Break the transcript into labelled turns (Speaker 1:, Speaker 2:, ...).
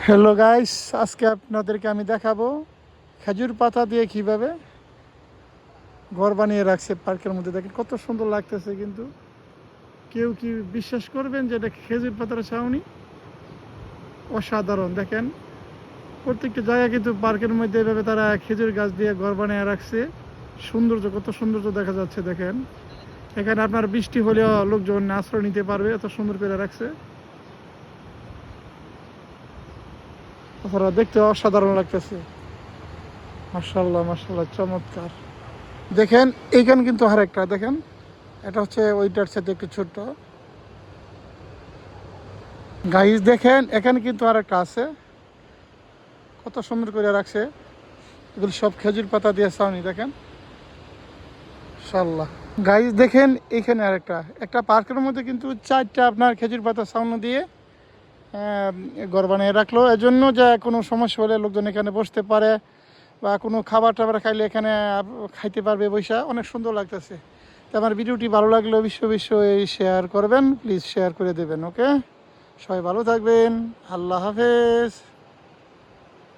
Speaker 1: Hello guys, আজকে আপনাদেরকে আমি দেখাবো খেজুর পাতা দিয়ে কিভাবে ঘর বানিয়ে রাখছে পার্কের মধ্যে। দেখেন কত সুন্দর লাগতেছে, কিন্তু কেউ কি বিশ্বাস করবেন যে এটা খেজুর পাতার ছাউনি? অসাধারণ। দেখেন প্রত্যেকটা জায়গায় কিন্তু পার্কের মধ্যে এভাবে তারা খেজুর গাছ দিয়ে ঘর বানিয়ে রাখছে। সৌন্দর্য, কত সৌন্দর্য দেখা যাচ্ছে। দেখেন এখানে আপনার বৃষ্টি হলেও লোকজন আশ্রয় নিতে পারবে, এত সুন্দর করে রাখছে। তাছাড়া দেখতে অসাধারণ লাগতেছে। মাশাআল্লাহ মাশাআল্লাহ, চমৎকার। দেখেন এইখানে কিন্তু আরেকটা দেখেন, এটা হচ্ছে ওইটার সাথে একটু ছোট্ট। গাইস দেখেন এখানে কিন্তু আরেকটা আছে, কত সুন্দর করে রাখছে। এগুলো সব খেজুর পাতা দিয়ে ছাউনি। দেখেন মাশাআল্লাহ। গাইস দেখেন এইখানে আরেকটা, একটা পার্কের মধ্যে কিন্তু চারটা আপনার খেজুর পাতা ছাউনি দিয়ে ঘর বানিয়ে রাখলো, এজন্য যে কোনো সমস্যা হলে লোকজন এখানে বসতে পারে বা কোনো খাবার টাবার খাইলে এখানে খাইতে পারবে বৈশা। অনেক সুন্দর লাগতেছে। তো আমার ভিডিওটি ভালো লাগলে অবশ্যই শেয়ার করবেন, প্লিজ শেয়ার করে দেবেন। ওকে, সবাই ভালো থাকবেন। আল্লাহ হাফেজ।